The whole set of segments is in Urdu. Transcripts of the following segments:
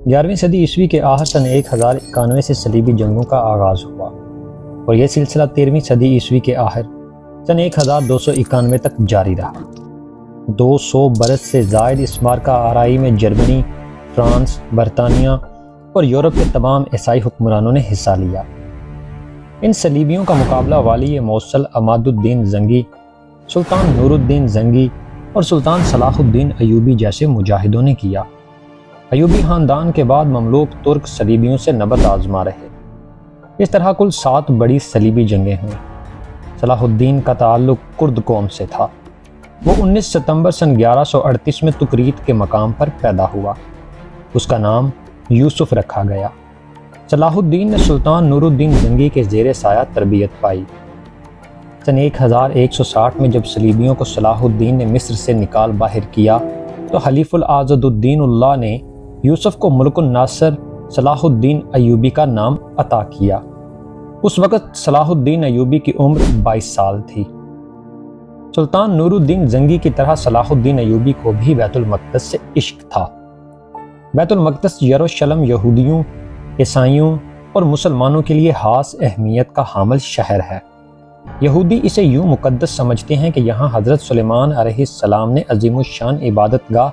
11ویں صدی عیسوی کے آخر سن 1091 سے صلیبی جنگوں کا آغاز ہوا اور یہ سلسلہ 13ویں صدی عیسوی کے آخر سن 1291 تک جاری رہا۔ 200 برس سے زائد اس معرکہ آرائی میں جرمنی، فرانس، برطانیہ اور یورپ کے تمام عیسائی حکمرانوں نے حصہ لیا۔ ان صلیبیوں کا مقابلہ والی موصل عماد الدین زنگی، سلطان نور الدین زنگی اور سلطان صلاح الدین ایوبی جیسے مجاہدوں نے کیا۔ ایوبی خاندان کے بعد مملوک ترک صلیبیوں سے نبرد آزما رہے۔ اس طرح کل 7 بڑی صلیبی جنگیں ہوئیں۔ صلاح الدین کا تعلق کرد قوم سے تھا۔ وہ 19 ستمبر سن 1138 میں تکریت کے مقام پر پیدا ہوا۔ اس کا نام یوسف رکھا گیا۔ صلاح الدین نے سلطان نور الدین زنگی کے زیر سایہ تربیت پائی۔ سن 1160 میں جب صلیبیوں کو صلاح الدین نے مصر سے نکال باہر کیا تو حلیف العضد الدین اللہ نے یوسف کو ملک الناصر صلاح الدین ایوبی کا نام عطا کیا۔ اس وقت صلاح الدین ایوبی کی عمر 22 سال تھی۔ سلطان نور الدین زنگی کی طرح صلاح الدین ایوبی کو بھی بیت المقدس سے عشق تھا۔ بیت المقدس یروشلم یہودیوں، عیسائیوں اور مسلمانوں کے لیے خاص اہمیت کا حامل شہر ہے۔ یہودی اسے یوں مقدس سمجھتے ہیں کہ یہاں حضرت سلیمان علیہ السلام نے عظیم الشان عبادت گاہ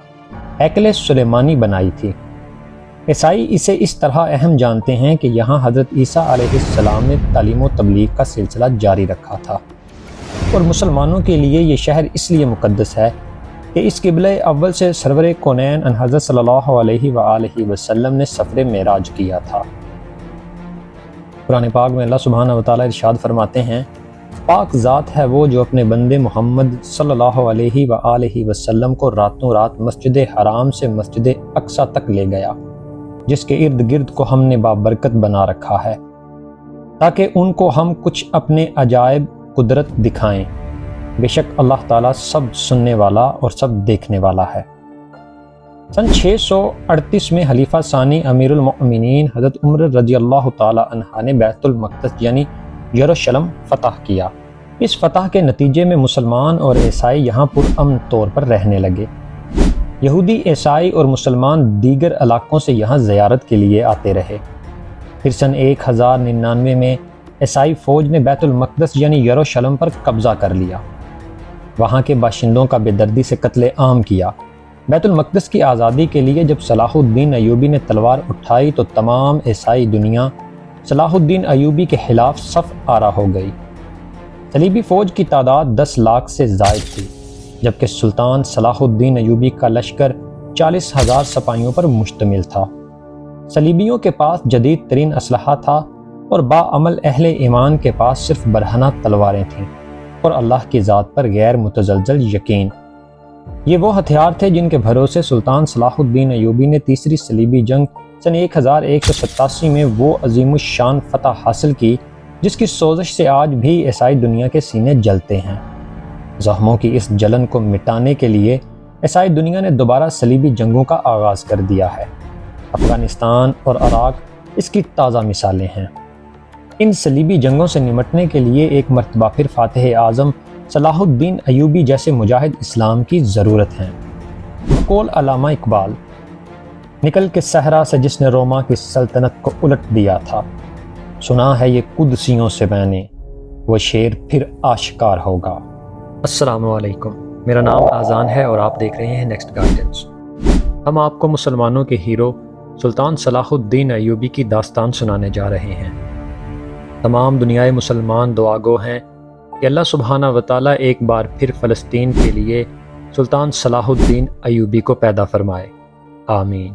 ہیکل سلیمانی بنائی تھی۔ عیسائی اسے اس طرح اہم جانتے ہیں کہ یہاں حضرت عیسیٰ علیہ السلام نے تعلیم و تبلیغ کا سلسلہ جاری رکھا تھا، اور مسلمانوں کے لیے یہ شہر اس لیے مقدس ہے کہ اس قبلہ اول سے سرور کونین ان حضرت صلی اللہ علیہ وآلہ وسلم نے سفر معراج کیا تھا۔ قرآن پاک میں اللہ سبحانہ وتعالی ارشاد فرماتے ہیں، پاک ذات ہے وہ جو اپنے بندے محمد صلی اللہ علیہ وآلہ وسلم کو راتوں رات مسجد حرام سے مسجد اقصی تک لے گیا، جس کے ارد گرد کو ہم نے بابرکت بنا رکھا ہے تاکہ ان کو ہم کچھ اپنے عجائب قدرت دکھائیں۔ بے شک اللہ تعالیٰ سب سننے والا اور سب دیکھنے والا ہے۔ سن 638 میں خلیفہ ثانی امیر المؤمنین حضرت عمر رضی اللہ تعالیٰ عنہ نے بیت المقدس یعنی یروشلم فتح کیا۔ اس فتح کے نتیجے میں مسلمان اور عیسائی یہاں پرامن طور پر رہنے لگے۔ یہودی، عیسائی اور مسلمان دیگر علاقوں سے یہاں زیارت کے لیے آتے رہے۔ پھر سن 1099 میں عیسائی فوج نے بیت المقدس یعنی یروشلم پر قبضہ کر لیا۔ وہاں کے باشندوں کا بے دردی سے قتل عام کیا۔ بیت المقدس کی آزادی کے لیے جب صلاح الدین ایوبی نے تلوار اٹھائی تو تمام عیسائی دنیا صلاح الدین ایوبی کے خلاف صف آرا ہو گئی۔ صلیبی فوج کی تعداد 10 لاکھ سے زائد تھی، جبکہ سلطان صلاح الدین ایوبی کا لشکر 40,000 سپاہیوں پر مشتمل تھا۔ صلیبیوں کے پاس جدید ترین اسلحہ تھا اور باعمل اہل ایمان کے پاس صرف برہنہ تلواریں تھیں اور اللہ کی ذات پر غیر متزلزل یقین۔ یہ وہ ہتھیار تھے جن کے بھروسے سلطان صلاح الدین ایوبی نے تیسری صلیبی جنگ سن 1187 میں وہ عظیم الشان فتح حاصل کی جس کی سوزش سے آج بھی عیسائی دنیا کے سینے جلتے ہیں۔ زخموں کی اس جلن کو مٹانے کے لیے عیسائی دنیا نے دوبارہ صلیبی جنگوں کا آغاز کر دیا ہے۔ افغانستان اور عراق اس کی تازہ مثالیں ہیں۔ ان صلیبی جنگوں سے نمٹنے کے لیے ایک مرتبہ پھر فاتح اعظم صلاح الدین ایوبی جیسے مجاہد اسلام کی ضرورت ہے۔ بقول علامہ اقبال، نکل کے صحرا سے جس نے روما کی سلطنت کو الٹ دیا تھا، سنا ہے یہ قدسیوں سے میں نے، وہ شعر پھر آشکار ہوگا۔ السلام علیکم، میرا نام آذان ہے اور آپ دیکھ رہے ہیں نیکسٹ گائیڈنس۔ ہم آپ کو مسلمانوں کے ہیرو سلطان صلاح الدین ایوبی کی داستان سنانے جا رہے ہیں۔ تمام دنیائے مسلمان دعا گو ہیں کہ اللہ سبحانہ وتعالی ایک بار پھر فلسطین کے لیے سلطان صلاح الدین ایوبی کو پیدا فرمائے، آمین۔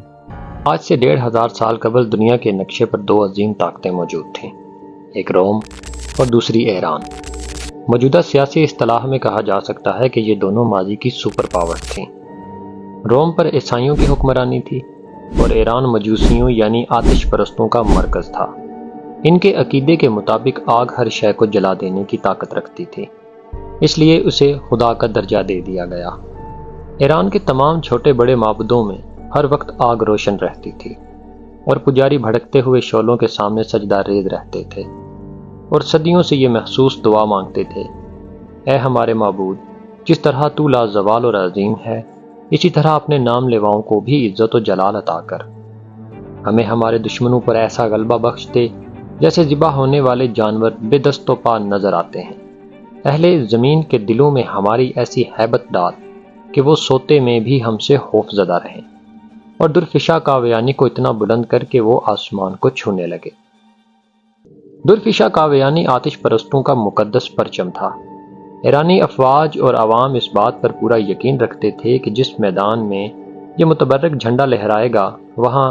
آج سے 1500 سال قبل دنیا کے نقشے پر 2 عظیم طاقتیں موجود تھیں، ایک روم اور دوسری ایران۔ موجودہ سیاسی اصطلاح میں کہا جا سکتا ہے کہ یہ دونوں ماضی کی سپر پاور تھیں۔ روم پر عیسائیوں کی حکمرانی تھی اور ایران مجوسیوں یعنی آتش پرستوں کا مرکز تھا۔ ان کے عقیدے کے مطابق آگ ہر شے کو جلا دینے کی طاقت رکھتی تھی، اس لیے اسے خدا کا درجہ دے دیا گیا۔ ایران کے تمام چھوٹے بڑے معبدوں میں ہر وقت آگ روشن رہتی تھی اور پجاری بھڑکتے ہوئے شعلوں کے سامنے سجدہ ریز رہتے تھے اور صدیوں سے یہ محسوس دعا مانگتے تھے، اے ہمارے معبود، جس طرح تو لازوال اور عظیم ہے، اسی طرح اپنے نام لیواؤں کو بھی عزت و جلال عطا کر۔ ہمیں ہمارے دشمنوں پر ایسا غلبہ بخش دے جیسے ذبح ہونے والے جانور بے دست و پا نظر آتے ہیں۔ اہل زمین کے دلوں میں ہماری ایسی ہیبت ڈال کہ وہ سوتے میں بھی ہم سے خوف زدہ رہیں، اور درفشا کاویانی کو اتنا بلند کر کے وہ آسمان کو چھونے لگے۔ درفشا کاویانی آتش پرستوں کا مقدس پرچم تھا۔ ایرانی افواج اور عوام اس بات پر پورا یقین رکھتے تھے کہ جس میدان میں یہ متبرک جھنڈا لہرائے گا وہاں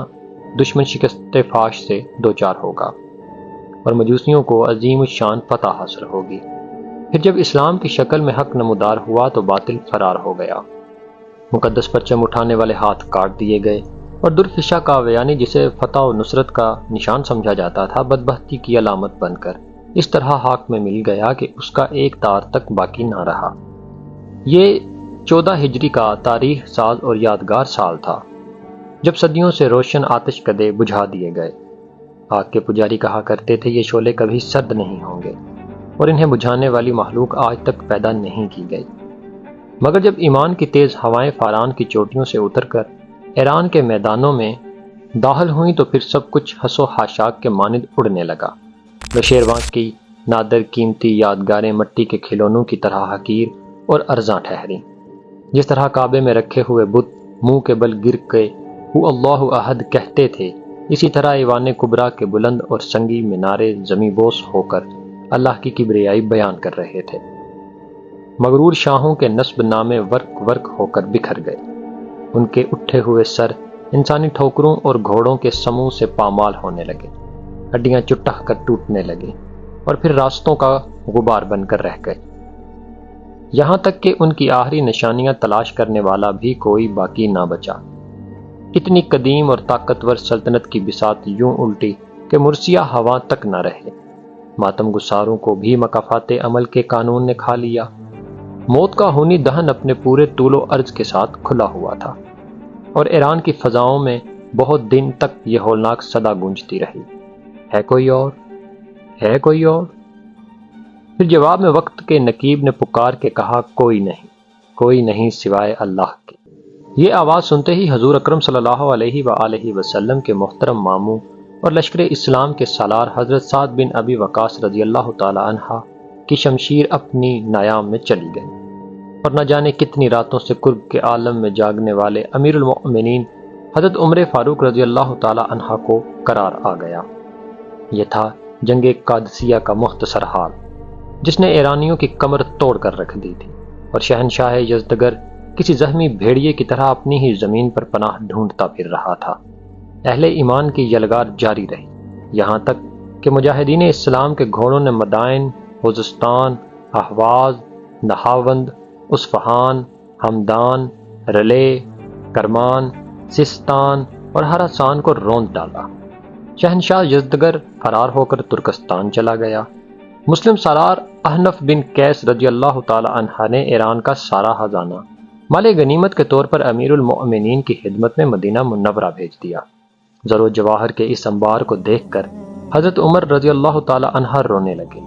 دشمن شکست فاش سے دوچار ہوگا اور مجوسیوں کو عظیم الشان فتح حاصل ہوگی۔ پھر جب اسلام کی شکل میں حق نمودار ہوا تو باطل فرار ہو گیا، مقدس پرچم اٹھانے والے ہاتھ کاٹ دیے گئے، اور درفشا کاویانی جسے فتح و نصرت کا نشان سمجھا جاتا تھا بدبختی کی علامت بن کر اس طرح خاک میں مل گیا کہ اس کا ایک تار تک باقی نہ رہا۔ یہ 14 ہجری کا تاریخ ساز اور یادگار سال تھا جب صدیوں سے روشن آتش کدے بجھا دیے گئے۔ آگ کے پجاری کہا کرتے تھے یہ شعلے کبھی سرد نہیں ہوں گے، اور انہیں بجھانے والی مخلوق آج تک پیدا نہیں کی گئی، مگر جب ایمان کی تیز ہوائیں فاران کی چوٹیوں سے اتر کر ایران کے میدانوں میں داخل ہوئیں تو پھر سب کچھ حس و خاشاک کے مانند اڑنے لگا۔ نوشیروان کی نادر قیمتی یادگاریں مٹی کے کھلونوں کی طرح حقیر اور ارزاں ٹھہریں۔ جس طرح کعبے میں رکھے ہوئے بت منہ کے بل گر کے وہ اللہ احد کہتے تھے، اسی طرح ایوان کبریٰ کے بلند اور سنگی مینارے زمیں بوس ہو کر اللہ کی کبریائی بیان کر رہے تھے۔ مغرور شاہوں کے نصب نامے ورق ورق ہو کر بکھر گئے، ان کے اٹھے ہوئے سر انسانی ٹھوکروں اور گھوڑوں کے سموں سے پامال ہونے لگے، ہڈیاں چٹخ کر ٹوٹنے لگیں اور پھر راستوں کا غبار بن کر رہ گئے، یہاں تک کہ ان کی آخری نشانیاں تلاش کرنے والا بھی کوئی باقی نہ بچا۔ اتنی قدیم اور طاقتور سلطنت کی بساط یوں الٹی کہ مرثیہ ہوا تک نہ رہے۔ ماتم گساروں کو بھی مکافات عمل کے قانون نے کھا لیا۔ موت کا خونی دہن اپنے پورے طول و عرض کے ساتھ کھلا ہوا تھا، اور ایران کی فضاؤں میں بہت دن تک یہ ہولناک صدا گونجتی رہی، ہے کوئی اور، ہے کوئی اور؟ پھر جواب میں وقت کے نقیب نے پکار کے کہا، کوئی نہیں سوائے اللہ کے۔ یہ آواز سنتے ہی حضور اکرم صلی اللہ علیہ وآلہ وسلم کے محترم ماموں اور لشکر اسلام کے سالار حضرت سعد بن ابی وقاص رضی اللہ تعالی عنہ کی شمشیر اپنی نیام میں چلی گئی، اور نہ جانے کتنی راتوں سے قرب کے عالم میں جاگنے والے امیر المؤمنین حضرت عمر فاروق رضی اللہ تعالی عنہ کو قرار آ گیا۔ یہ تھا جنگ قادسیہ کا مختصر حال، جس نے ایرانیوں کی کمر توڑ کر رکھ دی تھی، اور شہنشاہ یزدگر کسی زخمی بھیڑیے کی طرح اپنی ہی زمین پر پناہ ڈھونڈتا پھر رہا تھا۔ اہل ایمان کی یلغار جاری رہی، یہاں تک کہ مجاہدین اسلام کے گھوڑوں نے مدائن، خوزستان، احواز، نہاوند، اصفہان، ہمدان، رلے، کرمان، سستان اور ہراسان کو روند ڈالا۔ شہنشاہ یزدگر فرار ہو کر ترکستان چلا گیا۔ مسلم سالار احنف بن قیس رضی اللہ تعالی عنہ نے ایران کا سارا خزانہ مال غنیمت کے طور پر امیر المؤمنین کی خدمت میں مدینہ منورہ بھیج دیا۔ زر و جواہر کے اس انبار کو دیکھ کر حضرت عمر رضی اللہ تعالی عنہ رونے لگے۔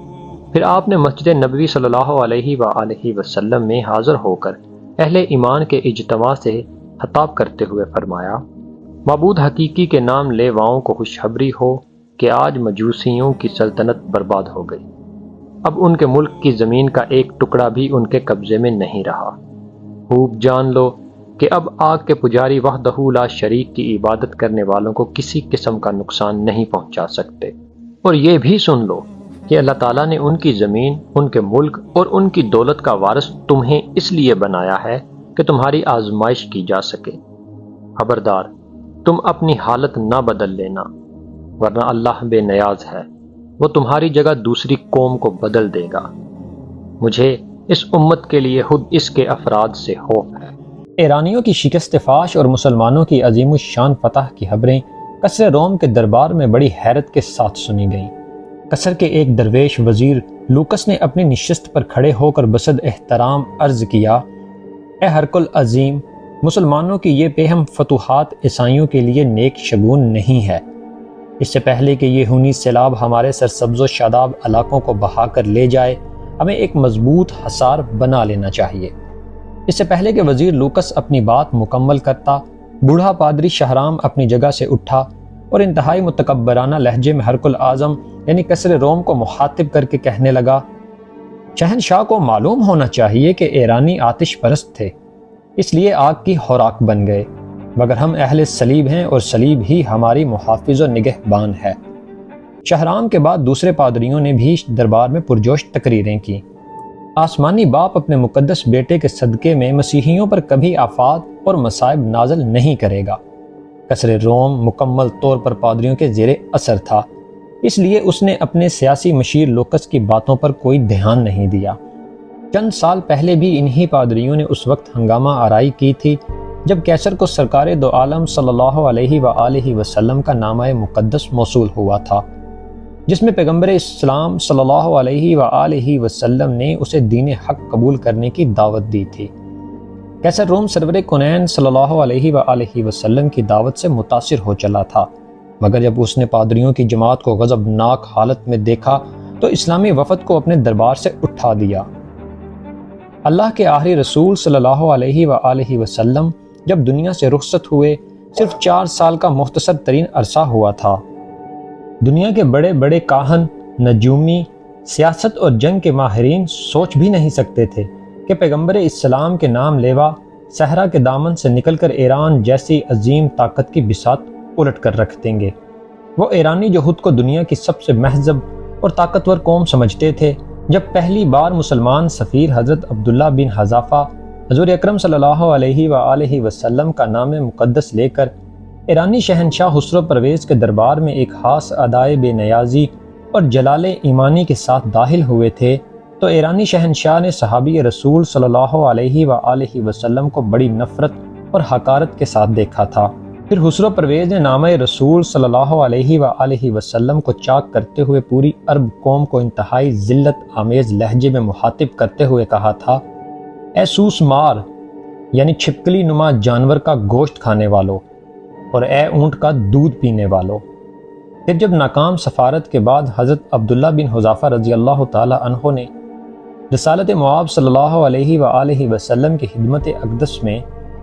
پھر آپ نے مسجد نبوی صلی اللہ علیہ وآلہ وسلم میں حاضر ہو کر اہل ایمان کے اجتماع سے خطاب کرتے ہوئے فرمایا، معبود حقیقی کے نام لیواؤں کو خوشخبری ہو کہ آج مجوسیوں کی سلطنت برباد ہو گئی، اب ان کے ملک کی زمین کا ایک ٹکڑا بھی ان کے قبضے میں نہیں رہا۔ خوب جان لو کہ اب آگ کے پجاری وحدہ لا شریک کی عبادت کرنے والوں کو کسی قسم کا نقصان نہیں پہنچا سکتے، اور یہ بھی سن لو کہ اللہ تعالیٰ نے ان کی زمین، ان کے ملک اور ان کی دولت کا وارث تمہیں اس لیے بنایا ہے کہ تمہاری آزمائش کی جا سکے۔ خبردار تم اپنی حالت نہ بدل لینا، ورنہ اللہ بے نیاز ہے، وہ تمہاری جگہ دوسری قوم کو بدل دے گا۔ مجھے اس امت کے لیے خود اس کے افراد سے خوف ہے۔ ایرانیوں کی شکست فاش اور مسلمانوں کی عظیم الشان فتح کی خبریں قصر روم کے دربار میں بڑی حیرت کے ساتھ سنی گئیں۔ قصر کے ایک درویش وزیر لوکس نے اپنی نشست پر کھڑے ہو کر بصد احترام عرض کیا، اے ہرقل عظیم، مسلمانوں کی یہ بےہم فتوحات عیسائیوں کے لیے نیک شگون نہیں ہے۔ اس سے پہلے کہ یہ خونی سیلاب ہمارے سرسبز و شاداب علاقوں کو بہا کر لے جائے، ہمیں ایک مضبوط حصار بنا لینا چاہیے۔ اس سے پہلے کہ وزیر لوکس اپنی بات مکمل کرتا، بوڑھا پادری شہرام اپنی جگہ سے اٹھا اور انتہائی متکبرانہ لہجے میں ہرقل اعظم یعنی کسر روم کو مخاطب کر کے کہنے لگا، شہنشاہ کو معلوم ہونا چاہیے کہ ایرانی آتش پرست تھے، اس لیے آگ کی خوراک بن گئے، مگر ہم اہل صلیب ہیں اور صلیب ہی ہماری محافظ و نگہبان ہے۔ شہرام کے بعد دوسرے پادریوں نے بھی دربار میں پرجوش تقریریں کی۔ آسمانی باپ اپنے مقدس بیٹے کے صدقے میں مسیحیوں پر کبھی آفات اور مصائب نازل نہیں کرے گا۔ کسر روم مکمل طور پر پادریوں کے زیر اثر تھا، اس لیے اس نے اپنے سیاسی مشیر لوکس کی باتوں پر کوئی دھیان نہیں دیا۔ چند سال پہلے بھی انہی پادریوں نے اس وقت ہنگامہ آرائی کی تھی جب کیسر کو سرکار دو عالم صلی اللہ علیہ وآلہ وسلم کا نامہ مقدس موصول ہوا تھا، جس میں پیغمبر اسلام صلی اللہ علیہ وآلہ وسلم نے اسے دین حق قبول کرنے کی دعوت دی تھی۔ کیسر روم سرور کونین صلی اللہ علیہ وآلہ وسلم کی دعوت سے متاثر ہو چلا تھا، مگر جب اس نے پادریوں کی جماعت کو غضبناک حالت میں دیکھا تو اسلامی وفد کو اپنے دربار سے اٹھا دیا۔ اللہ کے آخری رسول صلی اللہ علیہ وآلہ وسلم جب دنیا سے رخصت ہوئے صرف 4 سال کا مختصر ترین عرصہ ہوا تھا۔ دنیا کے بڑے بڑے کاہن، نجومی، سیاست اور جنگ کے ماہرین سوچ بھی نہیں سکتے تھے کہ پیغمبر اسلام کے نام لیوا صحرا کے دامن سے نکل کر ایران جیسی عظیم طاقت کی بساط الٹ کر رکھ دیں گے۔ وہ ایرانی جو خود کو دنیا کی سب سے مہذب اور طاقتور قوم سمجھتے تھے، جب پہلی بار مسلمان سفیر حضرت عبداللہ بن حذافہ حضور اکرم صلی اللہ علیہ وآلہ وسلم کا نام مقدس لے کر ایرانی شہنشاہ خسرو پرویز کے دربار میں ایک خاص ادائے بے نیازی اور جلال ایمانی کے ساتھ داخل ہوئے تھے، تو ایرانی شہنشاہ نے صحابی رسول صلی اللہ علیہ وآلہ وسلم کو بڑی نفرت اور حقارت کے ساتھ دیکھا تھا۔ پھر خسرو پرویز نے نامہ رسول صلی اللہ علیہ وآلہ وسلم کو چاک کرتے ہوئے پوری عرب قوم کو انتہائی ذلت آمیز لہجے میں مخاطب کرتے ہوئے کہا تھا، اے سوس مار یعنی چھپکلی نما جانور کا گوشت کھانے والو اور اے اونٹ کا دودھ پینے والو۔ پھر جب ناکام سفارت کے بعد حضرت عبداللہ بن حذافہ رضی اللہ تعالی عنہ نے رسالت معاب صلی اللہ علیہ وآلہ وسلم کی خدمت اقدس میں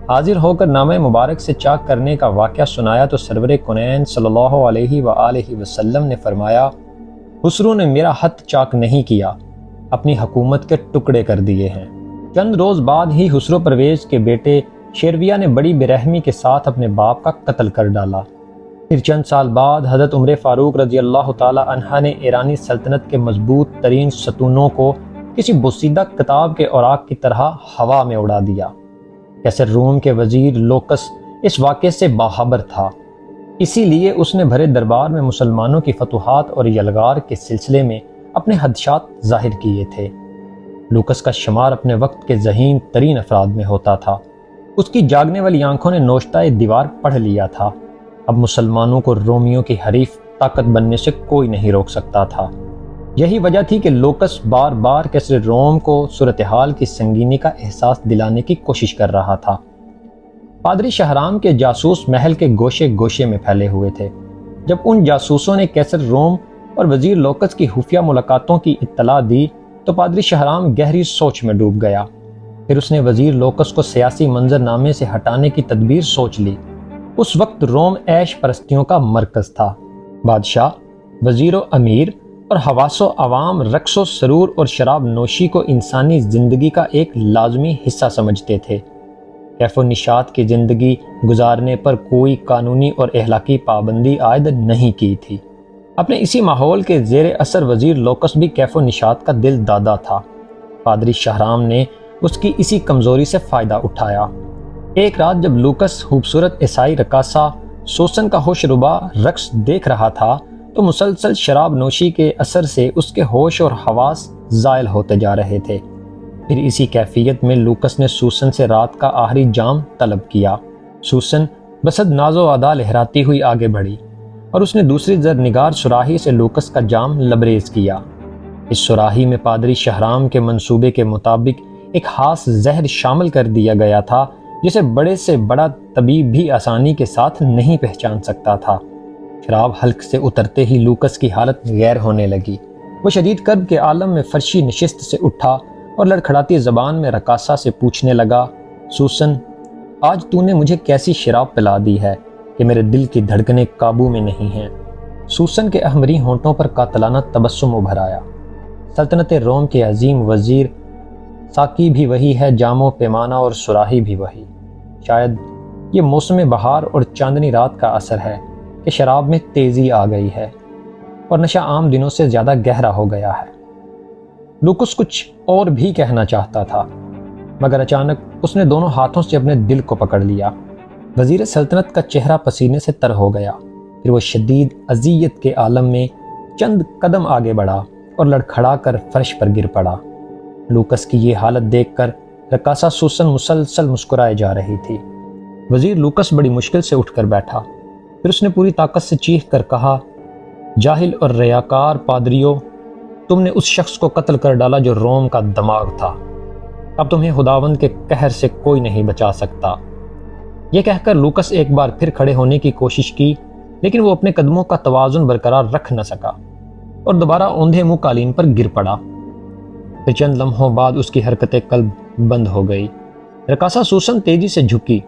حاضر ہو کر نامہ مبارک سے چاک کرنے کا واقعہ سنایا تو سرور کونین صلی اللہ علیہ وآلہ وسلم نے فرمایا، خسرو نے میرا ہاتھ چاک نہیں کیا، اپنی حکومت کے ٹکڑے کر دیے ہیں۔ چند روز بعد ہی خسرو پرویز کے بیٹے شیرویہ نے بڑی برحمی کے ساتھ اپنے باپ کا قتل کر ڈالا۔ پھر چند سال بعد حضرت عمر فاروق رضی اللہ تعالی عنہ نے ایرانی سلطنت کے مضبوط ترین ستونوں کو کسی بوسیدہ کتاب کے اوراق کی طرح ہوا میں اڑا دیا۔ کیسر روم کے وزیر لوکس اس واقعے سے باخبر تھا، اسی لیے اس نے بھرے دربار میں مسلمانوں کی فتوحات اور یلغار کے سلسلے میں اپنے خدشات ظاہر کیے تھے۔ لوکس کا شمار اپنے وقت کے ذہین ترین افراد میں ہوتا تھا، اس کی جاگنے والی آنکھوں نے نوشتہ دیوار پڑھ لیا تھا۔ اب مسلمانوں کو رومیوں کی حریف طاقت بننے سے کوئی نہیں روک سکتا تھا۔ یہی وجہ تھی کہ لوکس بار بار کیسر روم کو صورتحال کی سنگینی کا احساس دلانے کی کوشش کر رہا تھا۔ پادری شہرام کے جاسوس محل کے گوشے گوشے میں پھیلے ہوئے تھے۔ جب ان جاسوسوں نے کیسر روم اور وزیر لوکس کی خفیہ ملاقاتوں کی اطلاع دی تو پادری شہرام گہری سوچ میں ڈوب گیا۔ پھر اس نے وزیر لوکس کو سیاسی منظرنامے سے ہٹانے کی تدبیر سوچ لی۔ اس وقت روم عیش پرستیوں کا مرکز تھا۔ بادشاہ، وزیر و امیر اور حواس و عوام رقص و سرور اور شراب نوشی کو انسانی زندگی کا ایک لازمی حصہ سمجھتے تھے۔ کیف و نشاط کی زندگی گزارنے پر کوئی قانونی اور اخلاقی پابندی عائد نہیں کی تھی۔ اپنے اسی ماحول کے زیر اثر وزیر لوکس بھی کیف و نشاط کا دل دادا تھا۔ پادری شہرام نے اس کی اسی کمزوری سے فائدہ اٹھایا۔ ایک رات جب لوکس خوبصورت عیسائی رقاصہ سوسن کا ہوش ربا رقص دیکھ رہا تھا تو مسلسل شراب نوشی کے اثر سے اس کے ہوش اور حواس زائل ہوتے جا رہے تھے۔ پھر اسی کیفیت میں لوکس نے سوسن سے رات کا آخری جام طلب کیا۔ سوسن بصد ناز و ادا لہراتی ہوئی آگے بڑھی اور اس نے دوسری زرنگار سراہی سے لوکس کا جام لبریز کیا۔ اس سراہی میں پادری شہرام کے منصوبے کے مطابق ایک خاص زہر شامل کر دیا گیا تھا جسے بڑے سے بڑا طبیب بھی آسانی کے ساتھ نہیں پہچان سکتا تھا۔ شراب حلق سے اترتے ہی لوکس کی حالت غیر ہونے لگی۔ وہ شدید کرب کے عالم میں فرشی نشست سے اٹھا اور لڑکھڑاتی زبان میں رقاصہ سے پوچھنے لگا، سوسن، آج تو نے مجھے کیسی شراب پلا دی ہے کہ میرے دل کی دھڑکنیں قابو میں نہیں ہیں۔ سوسن کے احمری ہونٹوں پر قاتلانہ تبسم ابھر آیا۔ سلطنت روم کے عظیم وزیر ساقی بھی وہی ہے، جام و پیمانہ اور صراحی بھی وہی۔ شاید یہ موسم بہار اور چاندنی رات کا اثر ہے کہ شراب میں تیزی آ گئی ہے اور نشہ عام دنوں سے زیادہ گہرا ہو گیا ہے۔ لوکس کچھ اور بھی کہنا چاہتا تھا، مگر اچانک اس نے دونوں ہاتھوں سے اپنے دل کو پکڑ لیا۔ وزیر سلطنت کا چہرہ پسینے سے تر ہو گیا، پھر وہ شدید اذیت کے عالم میں چند قدم آگے بڑھا اور لڑکھڑا کر فرش پر گر پڑا۔ لوکس کی یہ حالت دیکھ کر رقاصہ سوسن مسلسل مسکرائے جا رہی تھی۔ وزیر لوکس بڑی مشکل سے اٹھ کر بیٹھا، پھر اس نے پوری طاقت سے چیخ کر کہا، جاہل اور ریاکار پادریو، تم نے اس شخص کو قتل کر ڈالا جو روم کا دماغ تھا۔ اب تمہیں خداوند کے قہر سے کوئی نہیں بچا سکتا۔ یہ کہہ کر لوکس ایک بار پھر کھڑے ہونے کی کوشش کی، لیکن وہ اپنے قدموں کا توازن برقرار رکھ نہ سکا اور دوبارہ اوندھے منہ قالین پر گر پڑا۔ پھر چند لمحوں بعد اس کی حرکت قلب بند ہو گئی۔ رقاصہ سوسن تیزی سے جھکی۔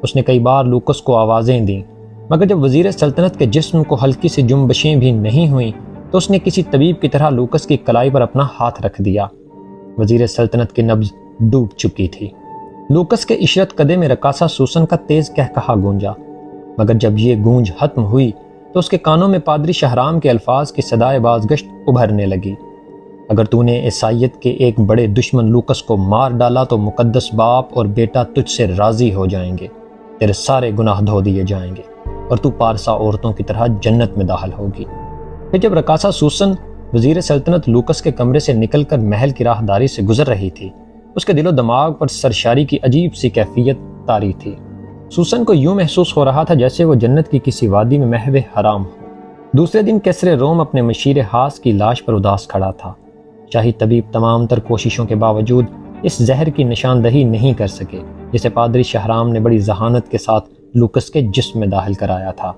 اس نے کئی بار لوکس کو آوازیں دیں، مگر جب وزیر سلطنت کے جسم کو ہلکی سی جنبشیں بھی نہیں ہوئیں تو اس نے کسی طبیب کی طرح لوکس کی کلائی پر اپنا ہاتھ رکھ دیا۔ وزیر سلطنت کی نبض ڈوب چکی تھی۔ لوکس کے عشرت قدے میں رقاصہ سوسن کا تیز کہکہا گونجا، مگر جب یہ گونج ختم ہوئی تو اس کے کانوں میں پادری شہرام کے الفاظ کی صدائے بازگشت ابھرنے لگی۔ اگر تو نے عیسائیت کے ایک بڑے دشمن لوکس کو مار ڈالا تو مقدس باپ اور بیٹا تجھ سے راضی ہو جائیں گے، تیرے سارے گناہ دھو دیے جائیں گے اور تو پارسا عورتوں کی طرح جنت میں داخل ہوگی۔ پھر جب رقاصہ سوسن وزیر سلطنت لوکس کے کمرے سے نکل کر محل کی راہداری سے گزر رہی تھی، اس کے دل و دماغ پر سرشاری کی عجیب سی کیفیت طاری تھی۔ سوسن کو یوں محسوس ہو رہا تھا جیسے وہ جنت کی کسی وادی میں محو حرام ہو۔ دوسرے دن کیسر روم اپنے مشیر ہاس کی لاش پر اداس کھڑا تھا۔ شاہی طبیب تمام تر کوششوں کے باوجود اس زہر کی نشاندہی نہیں کر سکے جسے پادری شہرام نے بڑی ذہانت کے ساتھ لوکس کے جسم میں داخل کرایا تھا۔